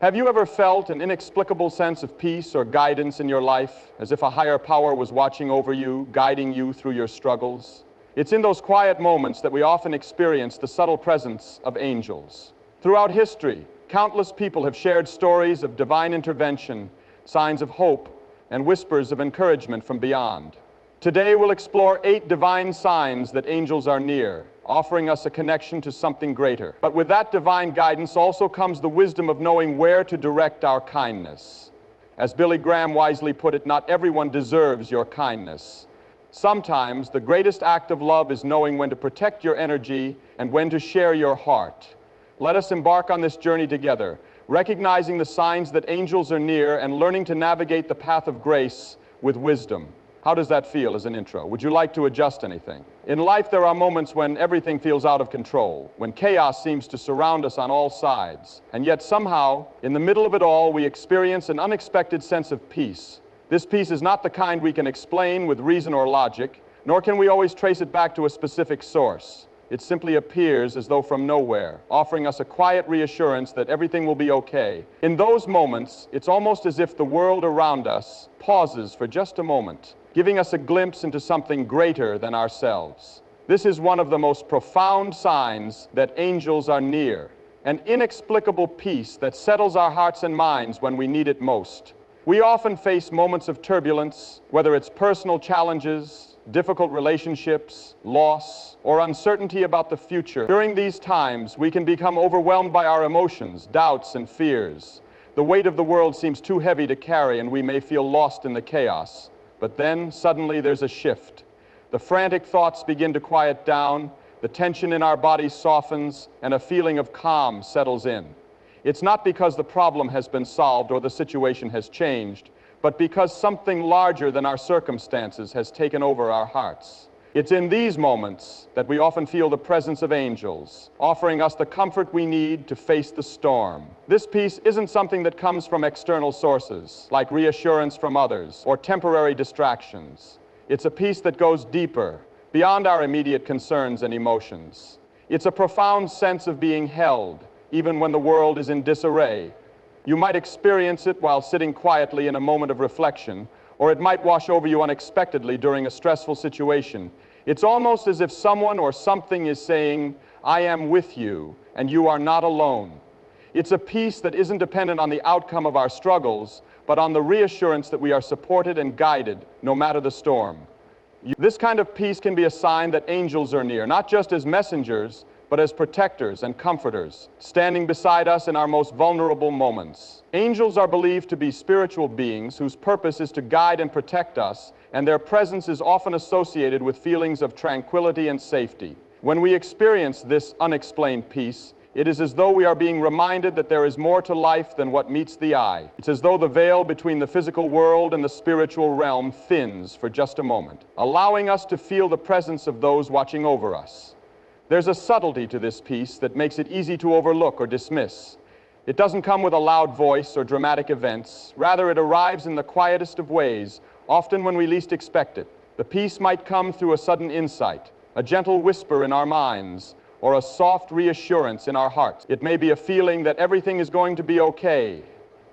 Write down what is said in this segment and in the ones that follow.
Have you ever felt an inexplicable sense of peace or guidance in your life, as if a higher power was watching over you, guiding you through your struggles? It's in those quiet moments that we often experience the subtle presence of angels. Throughout history, countless people have shared stories of divine intervention, signs of hope, and whispers of encouragement from beyond. Today we'll explore 8 divine signs that angels are near, offering us a connection to something greater. But with that divine guidance also comes the wisdom of knowing where to direct our kindness. As Billy Graham wisely put it, not everyone deserves your kindness. Sometimes the greatest act of love is knowing when to protect your energy and when to share your heart. Let us embark on this journey together, recognizing the signs that angels are near and learning to navigate the path of grace with wisdom. How does that feel as an intro? Would you like to adjust anything? In life, there are moments when everything feels out of control, when chaos seems to surround us on all sides. And yet somehow, in the middle of it all, we experience an unexpected sense of peace. This peace is not the kind we can explain with reason or logic, nor can we always trace it back to a specific source. It simply appears as though from nowhere, offering us a quiet reassurance that everything will be okay. In those moments, it's almost as if the world around us pauses for just a moment, giving us a glimpse into something greater than ourselves. This is one of the most profound signs that angels are near, an inexplicable peace that settles our hearts and minds when we need it most. We often face moments of turbulence, whether it's personal challenges, difficult relationships, loss, or uncertainty about the future. During these times, we can become overwhelmed by our emotions, doubts, and fears. The weight of the world seems too heavy to carry, and we may feel lost in the chaos. But then, suddenly, there's a shift. The frantic thoughts begin to quiet down, the tension in our bodies softens, and a feeling of calm settles in. It's not because the problem has been solved or the situation has changed, but because something larger than our circumstances has taken over our hearts. It's in these moments that we often feel the presence of angels, offering us the comfort we need to face the storm. This peace isn't something that comes from external sources, like reassurance from others or temporary distractions. It's a peace that goes deeper, beyond our immediate concerns and emotions. It's a profound sense of being held, even when the world is in disarray. You might experience it while sitting quietly in a moment of reflection, or it might wash over you unexpectedly during a stressful situation. It's almost as if someone or something is saying, "I am with you, and you are not alone." It's a peace that isn't dependent on the outcome of our struggles, but on the reassurance that we are supported and guided, no matter the storm. This kind of peace can be a sign that angels are near, not just as messengers, but as protectors and comforters, standing beside us in our most vulnerable moments. Angels are believed to be spiritual beings whose purpose is to guide and protect us, and their presence is often associated with feelings of tranquility and safety. When we experience this unexplained peace, it is as though we are being reminded that there is more to life than what meets the eye. It's as though the veil between the physical world and the spiritual realm thins for just a moment, allowing us to feel the presence of those watching over us. There's a subtlety to this peace that makes it easy to overlook or dismiss. It doesn't come with a loud voice or dramatic events. Rather, it arrives in the quietest of ways, often when we least expect it. The peace might come through a sudden insight, a gentle whisper in our minds, or a soft reassurance in our hearts. It may be a feeling that everything is going to be okay,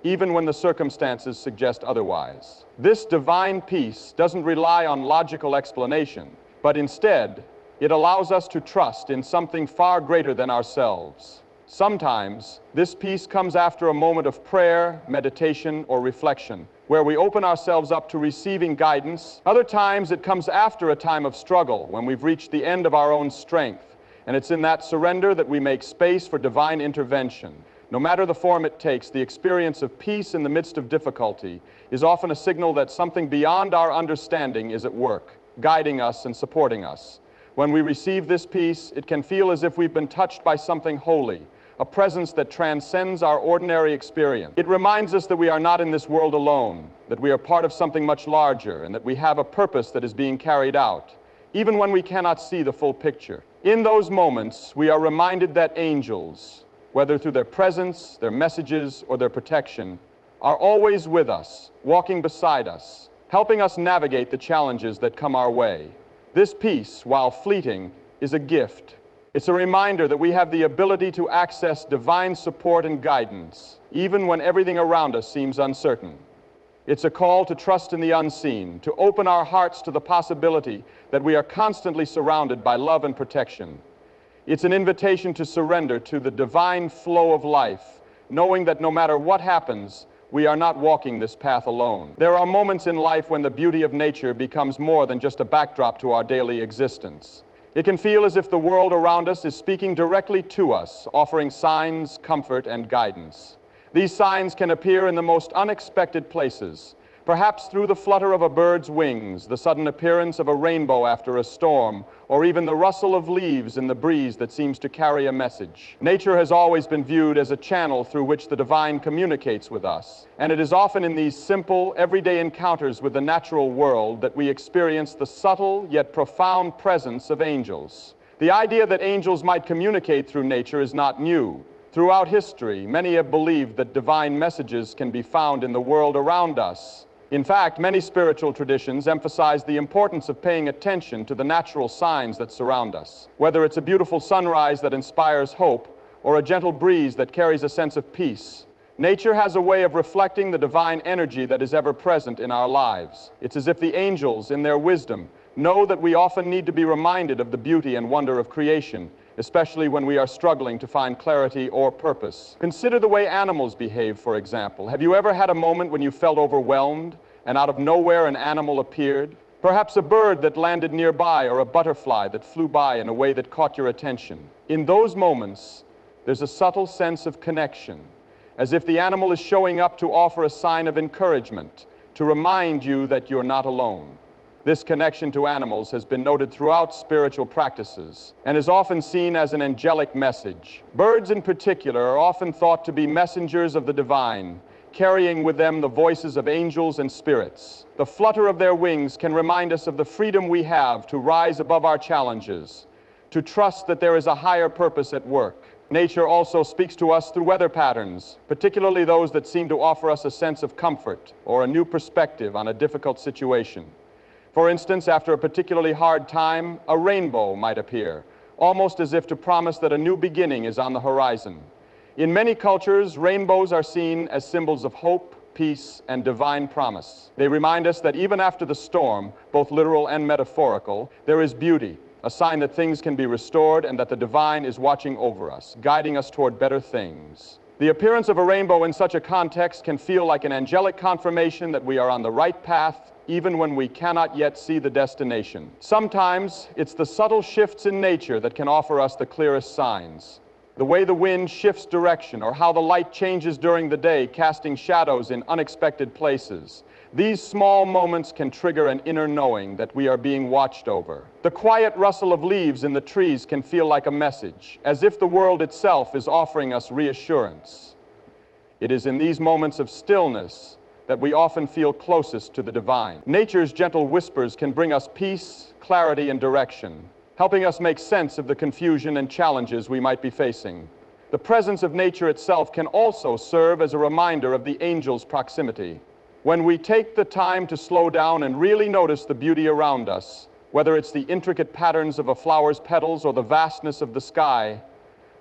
even when the circumstances suggest otherwise. This divine peace doesn't rely on logical explanation, but instead, it allows us to trust in something far greater than ourselves. Sometimes, this peace comes after a moment of prayer, meditation, or reflection, where we open ourselves up to receiving guidance. Other times, it comes after a time of struggle, when we've reached the end of our own strength, and it's in that surrender that we make space for divine intervention. No matter the form it takes, the experience of peace in the midst of difficulty is often a signal that something beyond our understanding is at work, guiding us and supporting us. When we receive this peace, it can feel as if we've been touched by something holy, a presence that transcends our ordinary experience. It reminds us that we are not in this world alone, that we are part of something much larger, and that we have a purpose that is being carried out, even when we cannot see the full picture. In those moments, we are reminded that angels, whether through their presence, their messages, or their protection, are always with us, walking beside us, helping us navigate the challenges that come our way. This peace, while fleeting, is a gift. It's a reminder that we have the ability to access divine support and guidance, even when everything around us seems uncertain. It's a call to trust in the unseen, to open our hearts to the possibility that we are constantly surrounded by love and protection. It's an invitation to surrender to the divine flow of life, knowing that no matter what happens, we are not walking this path alone. There are moments in life when the beauty of nature becomes more than just a backdrop to our daily existence. It can feel as if the world around us is speaking directly to us, offering signs, comfort, and guidance. These signs can appear in the most unexpected places, perhaps through the flutter of a bird's wings, the sudden appearance of a rainbow after a storm, or even the rustle of leaves in the breeze that seems to carry a message. Nature has always been viewed as a channel through which the divine communicates with us, and it is often in these simple, everyday encounters with the natural world that we experience the subtle yet profound presence of angels. The idea that angels might communicate through nature is not new. Throughout history, many have believed that divine messages can be found in the world around us. In fact, many spiritual traditions emphasize the importance of paying attention to the natural signs that surround us. Whether it's a beautiful sunrise that inspires hope or a gentle breeze that carries a sense of peace, nature has a way of reflecting the divine energy that is ever present in our lives. It's as if the angels, in their wisdom, know that we often need to be reminded of the beauty and wonder of creation, especially when we are struggling to find clarity or purpose. Consider the way animals behave, for example. Have you ever had a moment when you felt overwhelmed and out of nowhere an animal appeared? Perhaps a bird that landed nearby or a butterfly that flew by in a way that caught your attention. In those moments, there's a subtle sense of connection, as if the animal is showing up to offer a sign of encouragement, to remind you that you're not alone. This connection to animals has been noted throughout spiritual practices and is often seen as an angelic message. Birds in particular are often thought to be messengers of the divine, carrying with them the voices of angels and spirits. The flutter of their wings can remind us of the freedom we have to rise above our challenges, to trust that there is a higher purpose at work. Nature also speaks to us through weather patterns, particularly those that seem to offer us a sense of comfort or a new perspective on a difficult situation. For instance, after a particularly hard time, a rainbow might appear, almost as if to promise that a new beginning is on the horizon. In many cultures, rainbows are seen as symbols of hope, peace, and divine promise. They remind us that even after the storm, both literal and metaphorical, there is beauty, a sign that things can be restored and that the divine is watching over us, guiding us toward better things. The appearance of a rainbow in such a context can feel like an angelic confirmation that we are on the right path, even when we cannot yet see the destination. Sometimes it's the subtle shifts in nature that can offer us the clearest signs. The way the wind shifts direction, or how the light changes during the day, casting shadows in unexpected places. These small moments can trigger an inner knowing that we are being watched over. The quiet rustle of leaves in the trees can feel like a message, as if the world itself is offering us reassurance. It is in these moments of stillness that we often feel closest to the divine. Nature's gentle whispers can bring us peace, clarity, and direction, helping us make sense of the confusion and challenges we might be facing. The presence of nature itself can also serve as a reminder of the angel's proximity. When we take the time to slow down and really notice the beauty around us, whether it's the intricate patterns of a flower's petals or the vastness of the sky,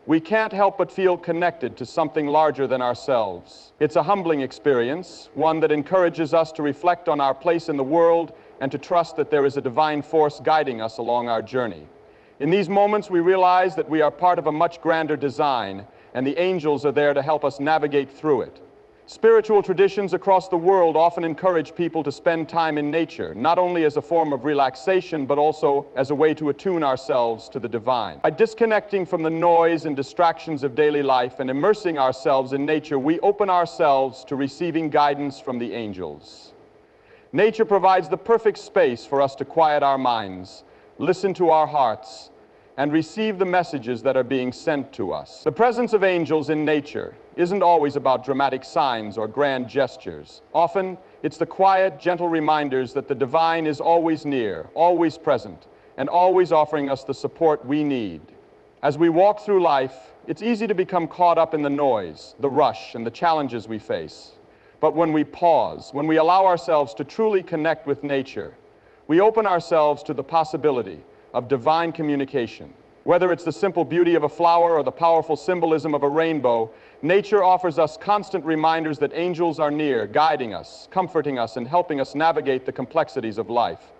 we can't help but feel connected to something larger than ourselves. It's a humbling experience, one that encourages us to reflect on our place in the world and to trust that there is a divine force guiding us along our journey. In these moments, we realize that we are part of a much grander design, and the angels are there to help us navigate through it. Spiritual traditions across the world often encourage people to spend time in nature, not only as a form of relaxation, but also as a way to attune ourselves to the divine. By disconnecting from the noise and distractions of daily life and immersing ourselves in nature, we open ourselves to receiving guidance from the angels. Nature provides the perfect space for us to quiet our minds, listen to our hearts, and receive the messages that are being sent to us. The presence of angels in nature isn't always about dramatic signs or grand gestures. Often, it's the quiet, gentle reminders that the divine is always near, always present, and always offering us the support we need. As we walk through life, it's easy to become caught up in the noise, the rush, and the challenges we face. But when we pause, when we allow ourselves to truly connect with nature, we open ourselves to the possibility of divine communication. Whether it's the simple beauty of a flower or the powerful symbolism of a rainbow, nature offers us constant reminders that angels are near, guiding us, comforting us, and helping us navigate the complexities of life.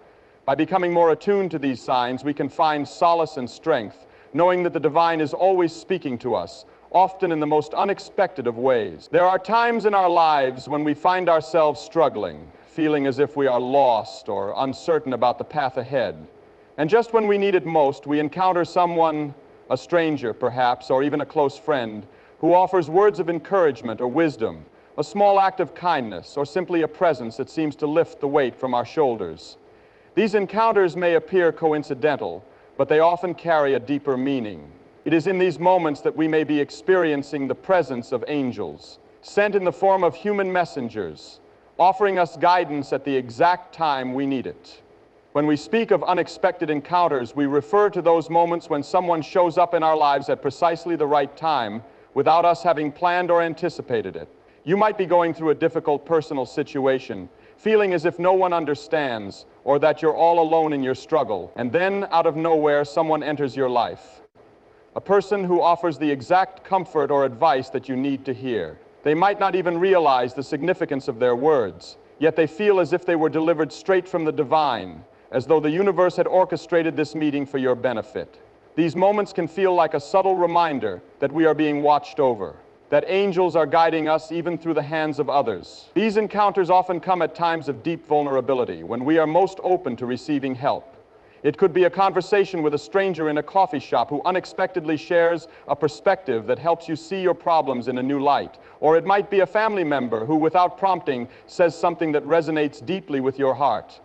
By becoming more attuned to these signs, we can find solace and strength, knowing that the divine is always speaking to us, often in the most unexpected of ways. There are times in our lives when we find ourselves struggling, feeling as if we are lost or uncertain about the path ahead. And just when we need it most, we encounter someone, a stranger perhaps, or even a close friend, who offers words of encouragement or wisdom, a small act of kindness, or simply a presence that seems to lift the weight from our shoulders. These encounters may appear coincidental, but they often carry a deeper meaning. It is in these moments that we may be experiencing the presence of angels, sent in the form of human messengers, offering us guidance at the exact time we need it. When we speak of unexpected encounters, we refer to those moments when someone shows up in our lives at precisely the right time without us having planned or anticipated it. You might be going through a difficult personal situation, feeling as if no one understands or that you're all alone in your struggle, and then out of nowhere someone enters your life. A person who offers the exact comfort or advice that you need to hear. They might not even realize the significance of their words, yet they feel as if they were delivered straight from the divine, as though the universe had orchestrated this meeting for your benefit. These moments can feel like a subtle reminder that we are being watched over, that angels are guiding us even through the hands of others. These encounters often come at times of deep vulnerability, when we are most open to receiving help. It could be a conversation with a stranger in a coffee shop who unexpectedly shares a perspective that helps you see your problems in a new light. Or it might be a family member who, without prompting, says something that resonates deeply with your heart.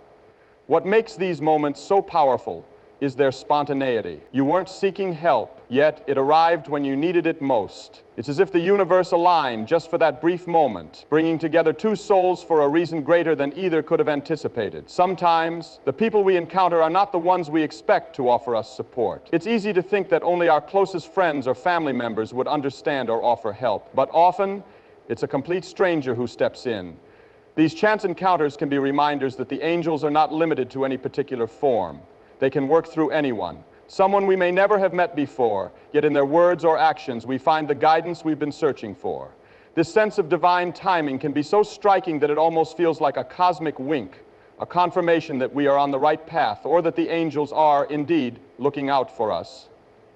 What makes these moments so powerful is their spontaneity. You weren't seeking help, yet it arrived when you needed it most. It's as if the universe aligned just for that brief moment, bringing together two souls for a reason greater than either could have anticipated. Sometimes, the people we encounter are not the ones we expect to offer us support. It's easy to think that only our closest friends or family members would understand or offer help, but often, it's a complete stranger who steps in. These chance encounters can be reminders that the angels are not limited to any particular form. They can work through anyone, someone we may never have met before, yet in their words or actions we find the guidance we've been searching for. This sense of divine timing can be so striking that it almost feels like a cosmic wink, a confirmation that we are on the right path, or that the angels are indeed looking out for us.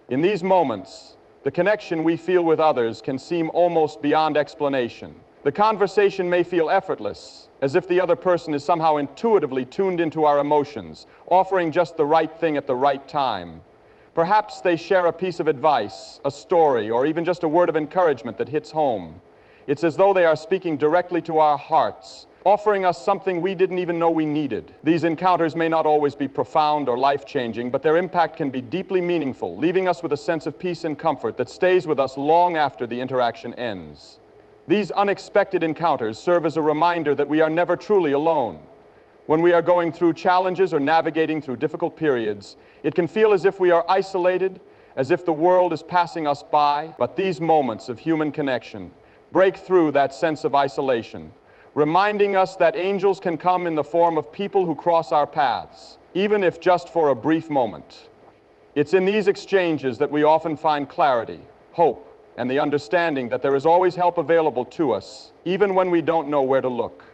In these moments, the connection we feel with others can seem almost beyond explanation. The conversation may feel effortless, as if the other person is somehow intuitively tuned into our emotions, offering just the right thing at the right time. Perhaps they share a piece of advice, a story, or even just a word of encouragement that hits home. It's as though they are speaking directly to our hearts, offering us something we didn't even know we needed. These encounters may not always be profound or life-changing, but their impact can be deeply meaningful, leaving us with a sense of peace and comfort that stays with us long after the interaction ends. These unexpected encounters serve as a reminder that we are never truly alone. When we are going through challenges or navigating through difficult periods, it can feel as if we are isolated, as if the world is passing us by. But these moments of human connection break through that sense of isolation, reminding us that angels can come in the form of people who cross our paths, even if just for a brief moment. It's in these exchanges that we often find clarity, hope, and the understanding that there is always help available to us, even when we don't know where to look.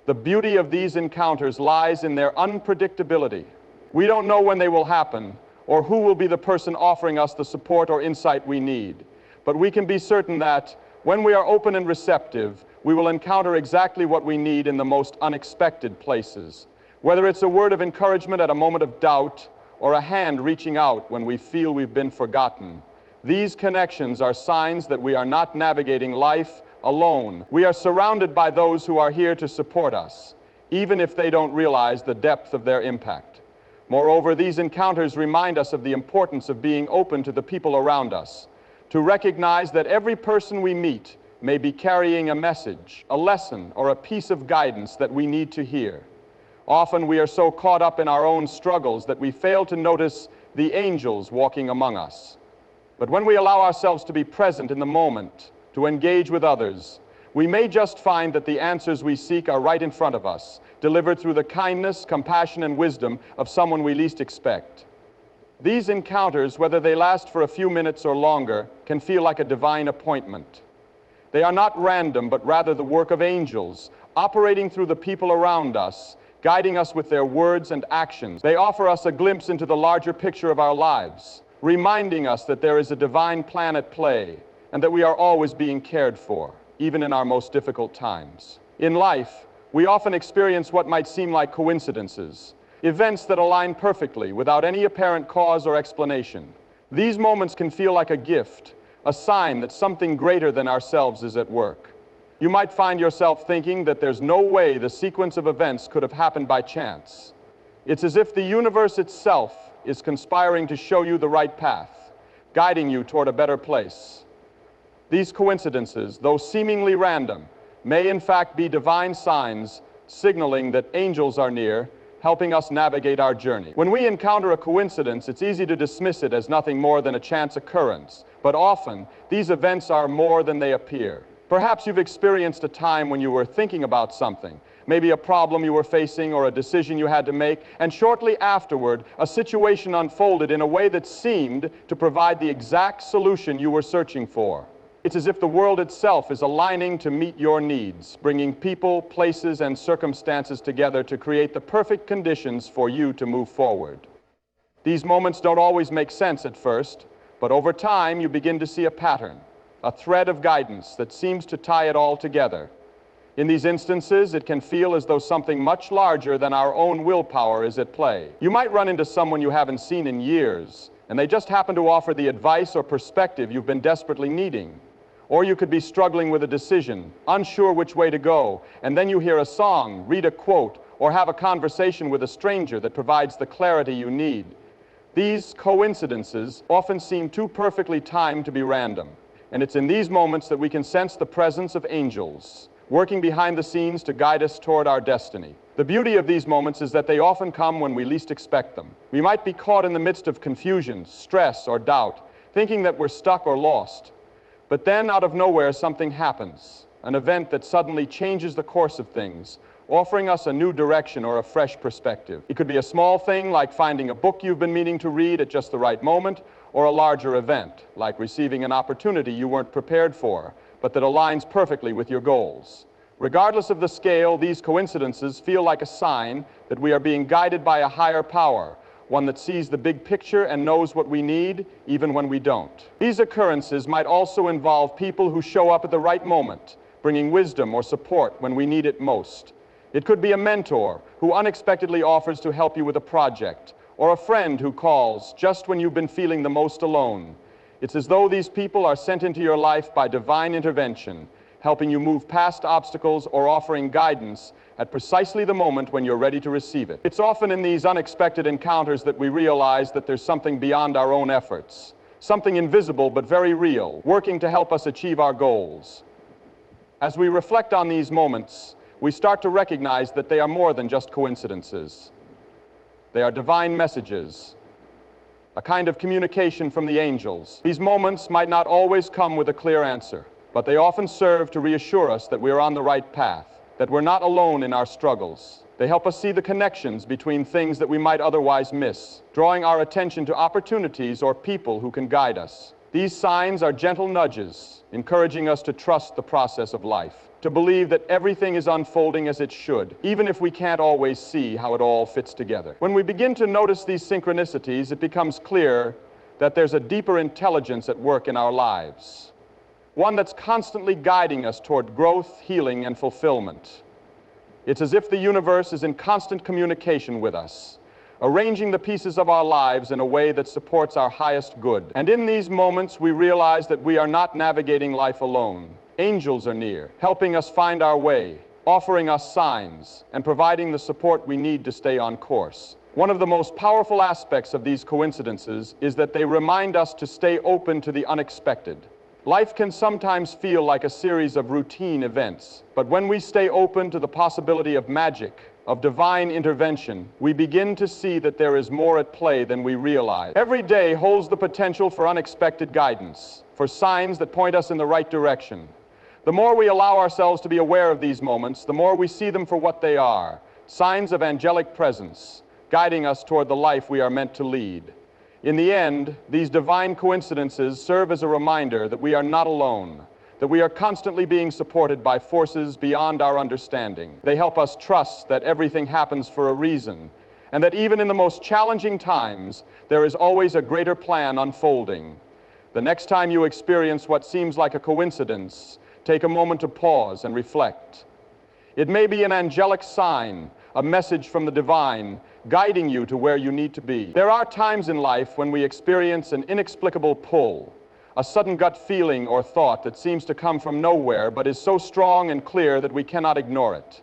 The beauty of these encounters lies in their unpredictability. We don't know when they will happen, or who will be the person offering us the support or insight we need. But we can be certain that, when we are open and receptive, we will encounter exactly what we need in the most unexpected places. Whether it's a word of encouragement at a moment of doubt, or a hand reaching out when we feel we've been forgotten. These connections are signs that we are not navigating life alone. We are surrounded by those who are here to support us, even if they don't realize the depth of their impact. Moreover, these encounters remind us of the importance of being open to the people around us, to recognize that every person we meet may be carrying a message, a lesson, or a piece of guidance that we need to hear. Often we are so caught up in our own struggles that we fail to notice the angels walking among us. But when we allow ourselves to be present in the moment, to engage with others, we may just find that the answers we seek are right in front of us, delivered through the kindness, compassion, and wisdom of someone we least expect. These encounters, whether they last for a few minutes or longer, can feel like a divine appointment. They are not random, but rather the work of angels, operating through the people around us, guiding us with their words and actions. They offer us a glimpse into the larger picture of our lives, reminding us that there is a divine plan at play and that we are always being cared for, even in our most difficult times. In life, we often experience what might seem like coincidences, events that align perfectly without any apparent cause or explanation. These moments can feel like a gift, a sign that something greater than ourselves is at work. You might find yourself thinking that there's no way the sequence of events could have happened by chance. It's as if the universe itself is conspiring to show you the right path, guiding you toward a better place. These coincidences, though seemingly random, may in fact be divine signs signaling that angels are near, helping us navigate our journey. When we encounter a coincidence, it's easy to dismiss it as nothing more than a chance occurrence, but often these events are more than they appear. Perhaps you've experienced a time when you were thinking about something, maybe a problem you were facing or a decision you had to make, and shortly afterward, a situation unfolded in a way that seemed to provide the exact solution you were searching for. It's as if the world itself is aligning to meet your needs, bringing people, places, and circumstances together to create the perfect conditions for you to move forward. These moments don't always make sense at first, but over time you begin to see a pattern, a thread of guidance that seems to tie it all together. In these instances, it can feel as though something much larger than our own willpower is at play. You might run into someone you haven't seen in years, and they just happen to offer the advice or perspective you've been desperately needing. Or you could be struggling with a decision, unsure which way to go, and then you hear a song, read a quote, or have a conversation with a stranger that provides the clarity you need. These coincidences often seem too perfectly timed to be random. And it's in these moments that we can sense the presence of angels, working behind the scenes to guide us toward our destiny. The beauty of these moments is that they often come when we least expect them. We might be caught in the midst of confusion, stress, or doubt, thinking that we're stuck or lost. But then, out of nowhere, something happens, an event that suddenly changes the course of things, offering us a new direction or a fresh perspective. It could be a small thing like finding a book you've been meaning to read at just the right moment, or a larger event like receiving an opportunity you weren't prepared for, but that aligns perfectly with your goals. Regardless of the scale, these coincidences feel like a sign that we are being guided by a higher power, one that sees the big picture and knows what we need, even when we don't. These occurrences might also involve people who show up at the right moment, bringing wisdom or support when we need it most. It could be a mentor who unexpectedly offers to help you with a project, or a friend who calls just when you've been feeling the most alone. It's as though these people are sent into your life by divine intervention, helping you move past obstacles or offering guidance at precisely the moment when you're ready to receive it. It's often in these unexpected encounters that we realize that there's something beyond our own efforts, something invisible but very real, working to help us achieve our goals. As we reflect on these moments, we start to recognize that they are more than just coincidences. They are divine messages, a kind of communication from the angels. These moments might not always come with a clear answer, but they often serve to reassure us that we are on the right path, that we're not alone in our struggles. They help us see the connections between things that we might otherwise miss, drawing our attention to opportunities or people who can guide us. These signs are gentle nudges, encouraging us to trust the process of life, to believe that everything is unfolding as it should, even if we can't always see how it all fits together. When we begin to notice these synchronicities, it becomes clear that there's a deeper intelligence at work in our lives, one that's constantly guiding us toward growth, healing, and fulfillment. It's as if the universe is in constant communication with us, arranging the pieces of our lives in a way that supports our highest good. And in these moments, we realize that we are not navigating life alone. Angels are near, helping us find our way, offering us signs, and providing the support we need to stay on course. One of the most powerful aspects of these coincidences is that they remind us to stay open to the unexpected. Life can sometimes feel like a series of routine events, but when we stay open to the possibility of magic, of divine intervention, we begin to see that there is more at play than we realize. Every day holds the potential for unexpected guidance, for signs that point us in the right direction. The more we allow ourselves to be aware of these moments, the more we see them for what they are, signs of angelic presence, guiding us toward the life we are meant to lead. In the end, these divine coincidences serve as a reminder that we are not alone, that we are constantly being supported by forces beyond our understanding. They help us trust that everything happens for a reason, and that even in the most challenging times, there is always a greater plan unfolding. The next time you experience what seems like a coincidence, take a moment to pause and reflect. It may be an angelic sign, a message from the divine, guiding you to where you need to be. There are times in life when we experience an inexplicable pull, a sudden gut feeling or thought that seems to come from nowhere but is so strong and clear that we cannot ignore it.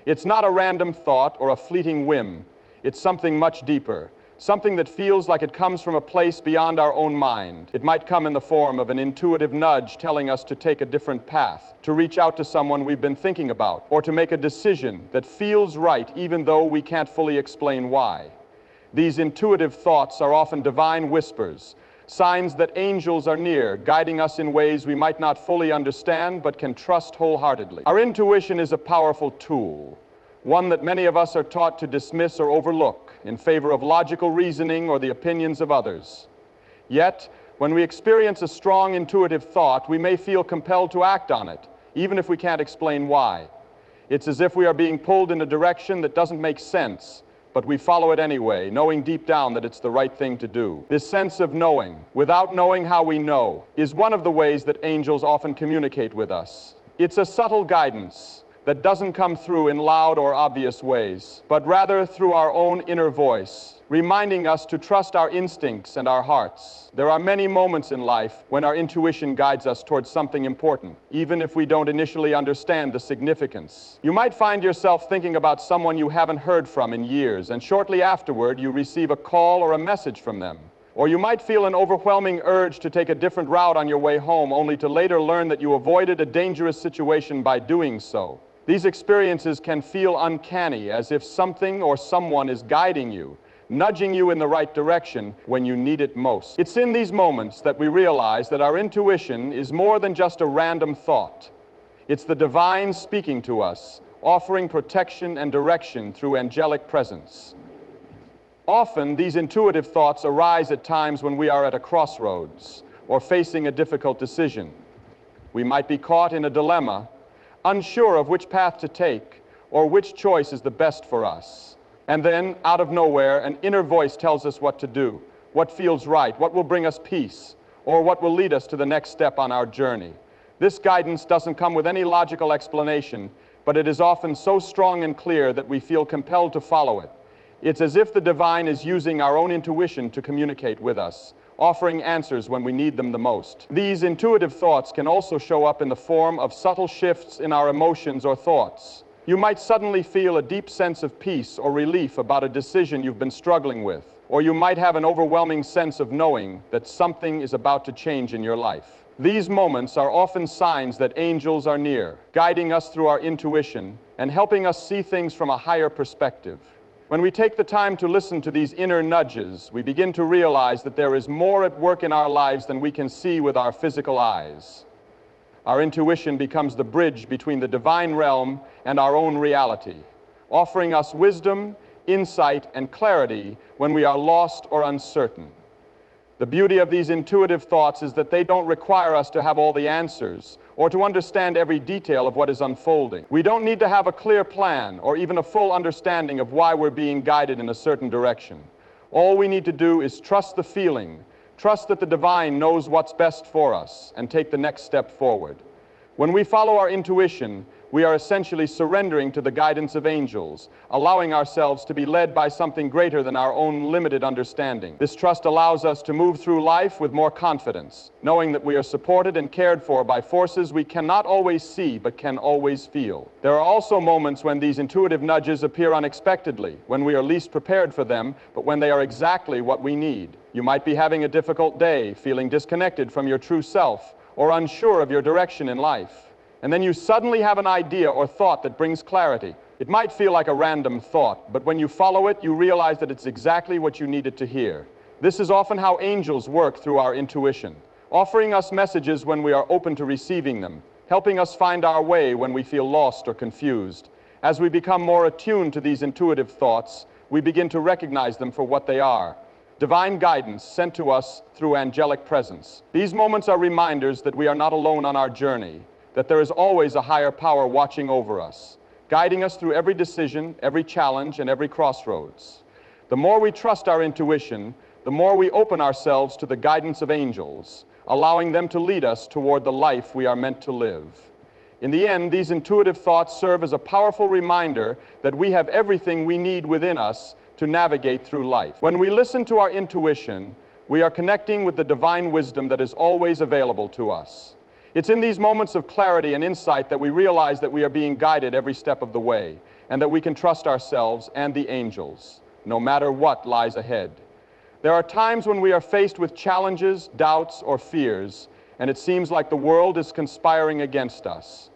It's not a random thought or a fleeting whim. It's something much deeper, something that feels like it comes from a place beyond our own mind. It might come in the form of an intuitive nudge telling us to take a different path, to reach out to someone we've been thinking about, or to make a decision that feels right even though we can't fully explain why. These intuitive thoughts are often divine whispers, signs that angels are near, guiding us in ways we might not fully understand but can trust wholeheartedly. Our intuition is a powerful tool, one that many of us are taught to dismiss or overlook in favor of logical reasoning or the opinions of others. Yet, when we experience a strong intuitive thought, we may feel compelled to act on it, even if we can't explain why. It's as if we are being pulled in a direction that doesn't make sense, but we follow it anyway, knowing deep down that it's the right thing to do. This sense of knowing, without knowing how we know, is one of the ways that angels often communicate with us. It's a subtle guidance that doesn't come through in loud or obvious ways, but rather through our own inner voice, reminding us to trust our instincts and our hearts. There are many moments in life when our intuition guides us towards something important, even if we don't initially understand the significance. You might find yourself thinking about someone you haven't heard from in years, and shortly afterward you receive a call or a message from them. Or you might feel an overwhelming urge to take a different route on your way home, only to later learn that you avoided a dangerous situation by doing so. These experiences can feel uncanny, as if something or someone is guiding you, nudging you in the right direction when you need it most. It's in these moments that we realize that our intuition is more than just a random thought. It's the divine speaking to us, offering protection and direction through angelic presence. Often, these intuitive thoughts arise at times when we are at a crossroads or facing a difficult decision. We might be caught in a dilemma, unsure of which path to take or which choice is the best for us. And then, out of nowhere, an inner voice tells us what to do, what feels right, what will bring us peace, or what will lead us to the next step on our journey. This guidance doesn't come with any logical explanation, but it is often so strong and clear that we feel compelled to follow it. It's as if the divine is using our own intuition to communicate with us, offering answers when we need them the most. These intuitive thoughts can also show up in the form of subtle shifts in our emotions or thoughts. You might suddenly feel a deep sense of peace or relief about a decision you've been struggling with, or you might have an overwhelming sense of knowing that something is about to change in your life. These moments are often signs that angels are near, guiding us through our intuition and helping us see things from a higher perspective. When we take the time to listen to these inner nudges, we begin to realize that there is more at work in our lives than we can see with our physical eyes. Our intuition becomes the bridge between the divine realm and our own reality, offering us wisdom, insight, and clarity when we are lost or uncertain. The beauty of these intuitive thoughts is that they don't require us to have all the answers or to understand every detail of what is unfolding. We don't need to have a clear plan or even a full understanding of why we're being guided in a certain direction. All we need to do is trust the feeling, trust that the divine knows what's best for us, and take the next step forward. When we follow our intuition, we are essentially surrendering to the guidance of angels, allowing ourselves to be led by something greater than our own limited understanding. This trust allows us to move through life with more confidence, knowing that we are supported and cared for by forces we cannot always see but can always feel. There are also moments when these intuitive nudges appear unexpectedly, when we are least prepared for them, but when they are exactly what we need. You might be having a difficult day, feeling disconnected from your true self, or unsure of your direction in life. And then you suddenly have an idea or thought that brings clarity. It might feel like a random thought, but when you follow it, you realize that it's exactly what you needed to hear. This is often how angels work through our intuition, offering us messages when we are open to receiving them, helping us find our way when we feel lost or confused. As we become more attuned to these intuitive thoughts, we begin to recognize them for what they are: divine guidance sent to us through angelic presence. These moments are reminders that we are not alone on our journey, that there is always a higher power watching over us, guiding us through every decision, every challenge, and every crossroads. The more we trust our intuition, the more we open ourselves to the guidance of angels, allowing them to lead us toward the life we are meant to live. In the end, these intuitive thoughts serve as a powerful reminder that we have everything we need within us to navigate through life. When we listen to our intuition, we are connecting with the divine wisdom that is always available to us. It's in these moments of clarity and insight that we realize that we are being guided every step of the way, and that we can trust ourselves and the angels, no matter what lies ahead. There are times when we are faced with challenges, doubts, or fears, and it seems like the world is conspiring against us.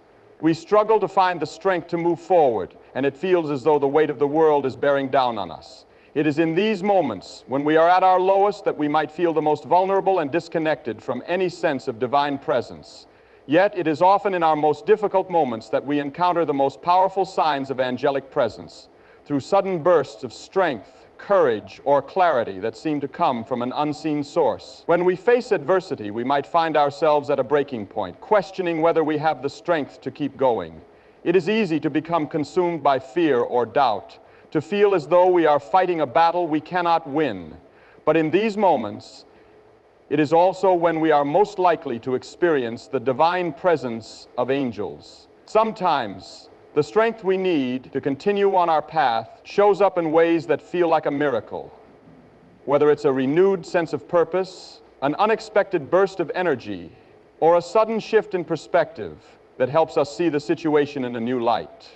We struggle to find the strength to move forward, and it feels as though the weight of the world is bearing down on us. It is in these moments, when we are at our lowest, that we might feel the most vulnerable and disconnected from any sense of divine presence. Yet it is often in our most difficult moments that we encounter the most powerful signs of angelic presence, through sudden bursts of strength, courage, or clarity that seem to come from an unseen source. When we face adversity, we might find ourselves at a breaking point, questioning whether we have the strength to keep going. It is easy to become consumed by fear or doubt, to feel as though we are fighting a battle we cannot win. But in these moments, it is also when we are most likely to experience the divine presence of angels. Sometimes, the strength we need to continue on our path shows up in ways that feel like a miracle. Whether it's a renewed sense of purpose, an unexpected burst of energy, or a sudden shift in perspective that helps us see the situation in a new light.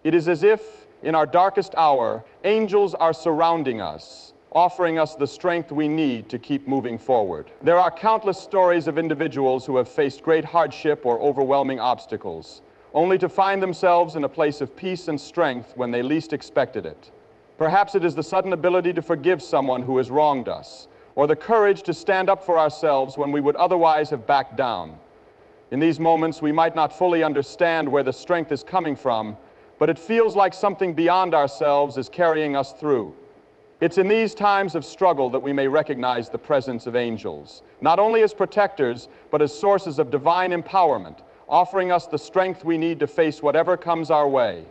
It is as if, in our darkest hour, angels are surrounding us, offering us the strength we need to keep moving forward. There are countless stories of individuals who have faced great hardship or overwhelming obstacles, only to find themselves in a place of peace and strength when they least expected it. Perhaps it is the sudden ability to forgive someone who has wronged us, or the courage to stand up for ourselves when we would otherwise have backed down. In these moments, we might not fully understand where the strength is coming from, but it feels like something beyond ourselves is carrying us through. It's in these times of struggle that we may recognize the presence of angels, not only as protectors, but as sources of divine empowerment, offering us the strength we need to face whatever comes our way.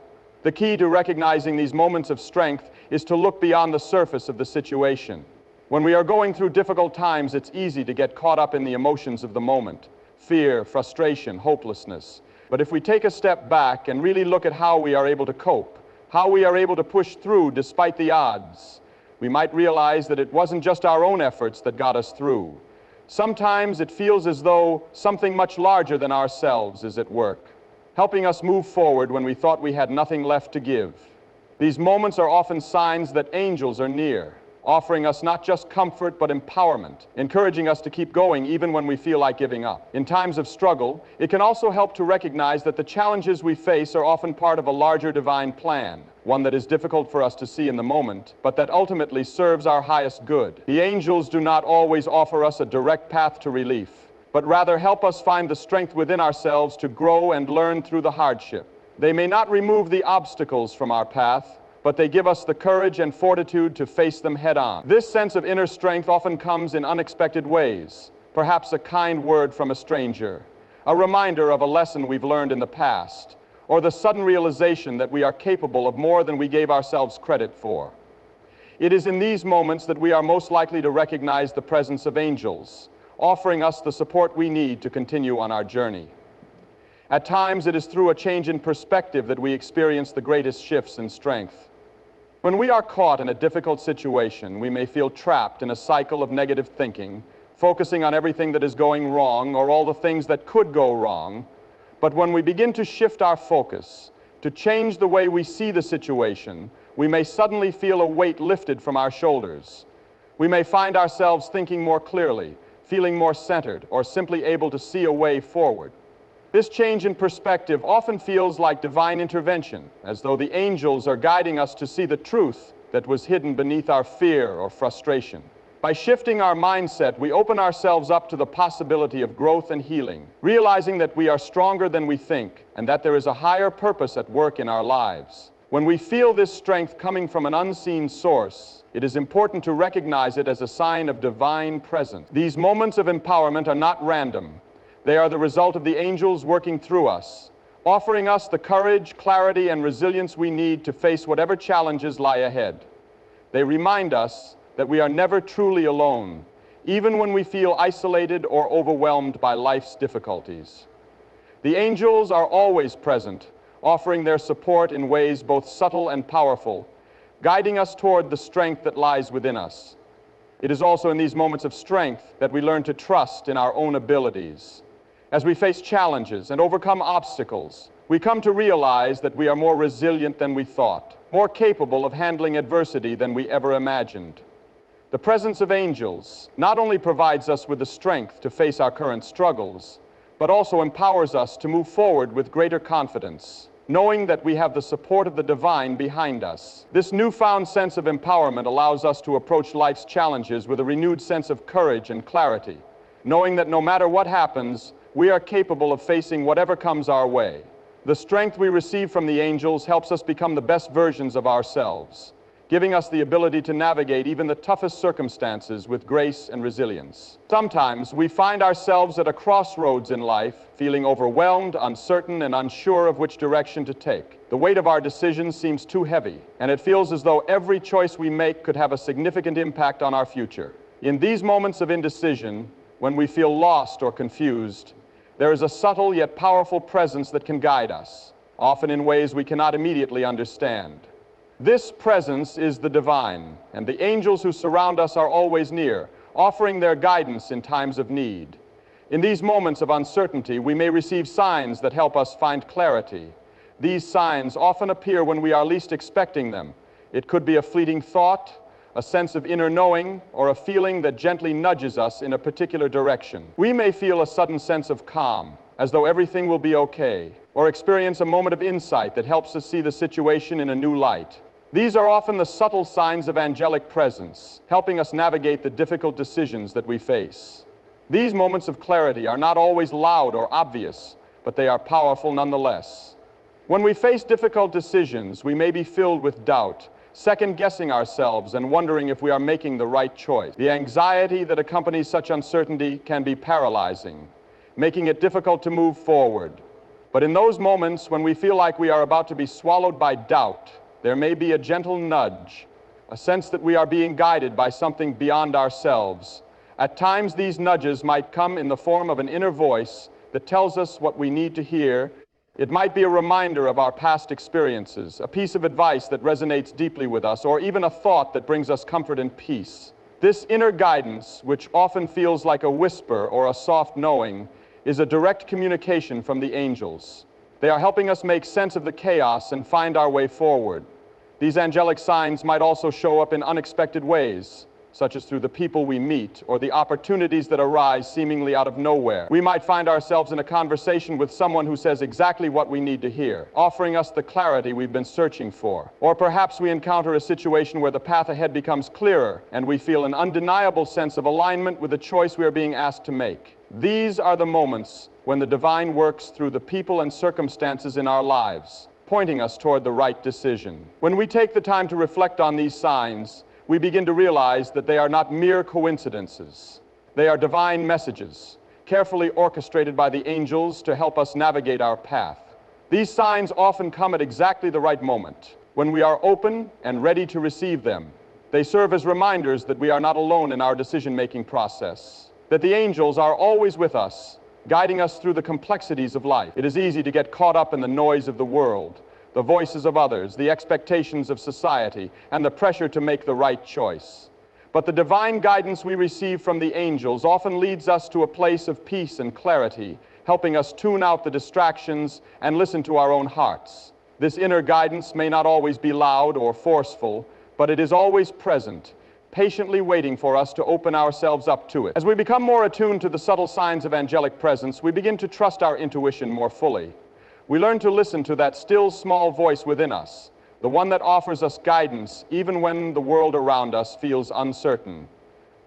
The key to recognizing these moments of strength is to look beyond the surface of the situation. When we are going through difficult times, it's easy to get caught up in the emotions of the moment: fear, frustration, hopelessness. But if we take a step back and really look at how we are able to cope, how we are able to push through despite the odds, we might realize that it wasn't just our own efforts that got us through. Sometimes it feels as though something much larger than ourselves is at work, helping us move forward when we thought we had nothing left to give. These moments are often signs that angels are near, offering us not just comfort but empowerment, encouraging us to keep going even when we feel like giving up. In times of struggle, it can also help to recognize that the challenges we face are often part of a larger divine plan, one that is difficult for us to see in the moment, but that ultimately serves our highest good. The angels do not always offer us a direct path to relief, but rather help us find the strength within ourselves to grow and learn through the hardship. They may not remove the obstacles from our path, but they give us the courage and fortitude to face them head on. This sense of inner strength often comes in unexpected ways, perhaps a kind word from a stranger, a reminder of a lesson we've learned in the past, or the sudden realization that we are capable of more than we gave ourselves credit for. It is in these moments that we are most likely to recognize the presence of angels, offering us the support we need to continue on our journey. At times, it is through a change in perspective that we experience the greatest shifts in strength. When we are caught in a difficult situation, we may feel trapped in a cycle of negative thinking, focusing on everything that is going wrong or all the things that could go wrong. But when we begin to shift our focus, to change the way we see the situation, we may suddenly feel a weight lifted from our shoulders. We may find ourselves thinking more clearly, feeling more centered, or simply able to see a way forward. This change in perspective often feels like divine intervention, as though the angels are guiding us to see the truth that was hidden beneath our fear or frustration. By shifting our mindset, we open ourselves up to the possibility of growth and healing, realizing that we are stronger than we think and that there is a higher purpose at work in our lives. When we feel this strength coming from an unseen source, it is important to recognize it as a sign of divine presence. These moments of empowerment are not random. They are the result of the angels working through us, offering us the courage, clarity, and resilience we need to face whatever challenges lie ahead. They remind us that we are never truly alone, even when we feel isolated or overwhelmed by life's difficulties. The angels are always present, offering their support in ways both subtle and powerful, guiding us toward the strength that lies within us. It is also in these moments of strength that we learn to trust in our own abilities. As we face challenges and overcome obstacles, we come to realize that we are more resilient than we thought, more capable of handling adversity than we ever imagined. The presence of angels not only provides us with the strength to face our current struggles, but also empowers us to move forward with greater confidence, knowing that we have the support of the divine behind us. This newfound sense of empowerment allows us to approach life's challenges with a renewed sense of courage and clarity, knowing that no matter what happens, we are capable of facing whatever comes our way. The strength we receive from the angels helps us become the best versions of ourselves, giving us the ability to navigate even the toughest circumstances with grace and resilience. Sometimes we find ourselves at a crossroads in life, feeling overwhelmed, uncertain, and unsure of which direction to take. The weight of our decisions seems too heavy, and it feels as though every choice we make could have a significant impact on our future. In these moments of indecision, when we feel lost or confused, there is a subtle yet powerful presence that can guide us, often in ways we cannot immediately understand. This presence is the divine, and the angels who surround us are always near, offering their guidance in times of need. In these moments of uncertainty, we may receive signs that help us find clarity. These signs often appear when we are least expecting them. It could be a fleeting thought, a sense of inner knowing, or a feeling that gently nudges us in a particular direction. We may feel a sudden sense of calm, as though everything will be okay, or experience a moment of insight that helps us see the situation in a new light. These are often the subtle signs of angelic presence, helping us navigate the difficult decisions that we face. These moments of clarity are not always loud or obvious, but they are powerful nonetheless. When we face difficult decisions, we may be filled with doubt, second-guessing ourselves and wondering if we are making the right choice. The anxiety that accompanies such uncertainty can be paralyzing, making it difficult to move forward. But in those moments when we feel like we are about to be swallowed by doubt, there may be a gentle nudge, a sense that we are being guided by something beyond ourselves. At times, these nudges might come in the form of an inner voice that tells us what we need to hear. It might be a reminder of our past experiences, a piece of advice that resonates deeply with us, or even a thought that brings us comfort and peace. This inner guidance, which often feels like a whisper or a soft knowing, is a direct communication from the angels. They are helping us make sense of the chaos and find our way forward. These angelic signs might also show up in unexpected ways, such as through the people we meet or the opportunities that arise seemingly out of nowhere. We might find ourselves in a conversation with someone who says exactly what we need to hear, offering us the clarity we've been searching for. Or perhaps we encounter a situation where the path ahead becomes clearer and we feel an undeniable sense of alignment with the choice we are being asked to make. These are the moments when the divine works through the people and circumstances in our lives, pointing us toward the right decision. When we take the time to reflect on these signs, we begin to realize that they are not mere coincidences. They are divine messages, carefully orchestrated by the angels to help us navigate our path. These signs often come at exactly the right moment, when we are open and ready to receive them. They serve as reminders that we are not alone in our decision-making process, that the angels are always with us, guiding us through the complexities of life. It is easy to get caught up in the noise of the world, the voices of others, the expectations of society, and the pressure to make the right choice. But the divine guidance we receive from the angels often leads us to a place of peace and clarity, helping us tune out the distractions and listen to our own hearts. This inner guidance may not always be loud or forceful, but it is always present, patiently waiting for us to open ourselves up to it. As we become more attuned to the subtle signs of angelic presence, we begin to trust our intuition more fully. We learn to listen to that still small voice within us, the one that offers us guidance even when the world around us feels uncertain.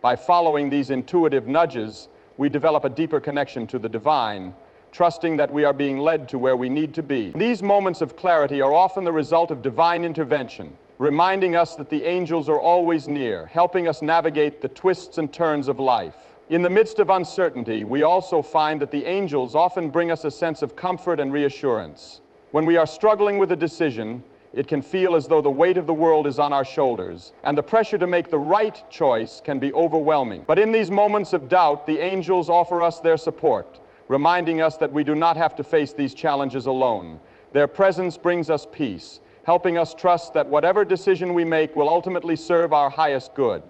By following these intuitive nudges, we develop a deeper connection to the divine, trusting that we are being led to where we need to be. These moments of clarity are often the result of divine intervention, reminding us that the angels are always near, helping us navigate the twists and turns of life. In the midst of uncertainty, we also find that the angels often bring us a sense of comfort and reassurance. When we are struggling with a decision, it can feel as though the weight of the world is on our shoulders, and the pressure to make the right choice can be overwhelming. But in these moments of doubt, the angels offer us their support, reminding us that we do not have to face these challenges alone. Their presence brings us peace, helping us trust that whatever decision we make will ultimately serve our highest good.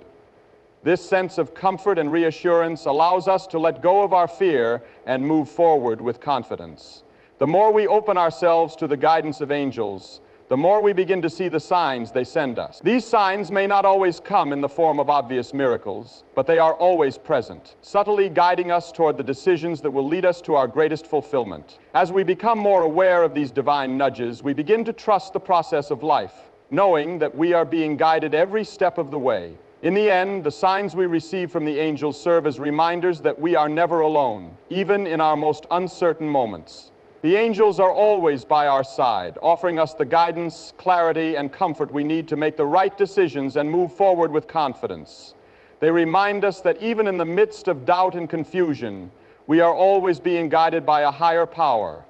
This sense of comfort and reassurance allows us to let go of our fear and move forward with confidence. The more we open ourselves to the guidance of angels, the more we begin to see the signs they send us. These signs may not always come in the form of obvious miracles, but they are always present, subtly guiding us toward the decisions that will lead us to our greatest fulfillment. As we become more aware of these divine nudges, we begin to trust the process of life, knowing that we are being guided every step of the way. In the end, the signs we receive from the angels serve as reminders that we are never alone, even in our most uncertain moments. The angels are always by our side, offering us the guidance, clarity, and comfort we need to make the right decisions and move forward with confidence. They remind us that even in the midst of doubt and confusion, we are always being guided by a higher power,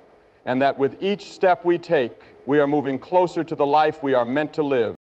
and that with each step we take, we are moving closer to the life we are meant to live.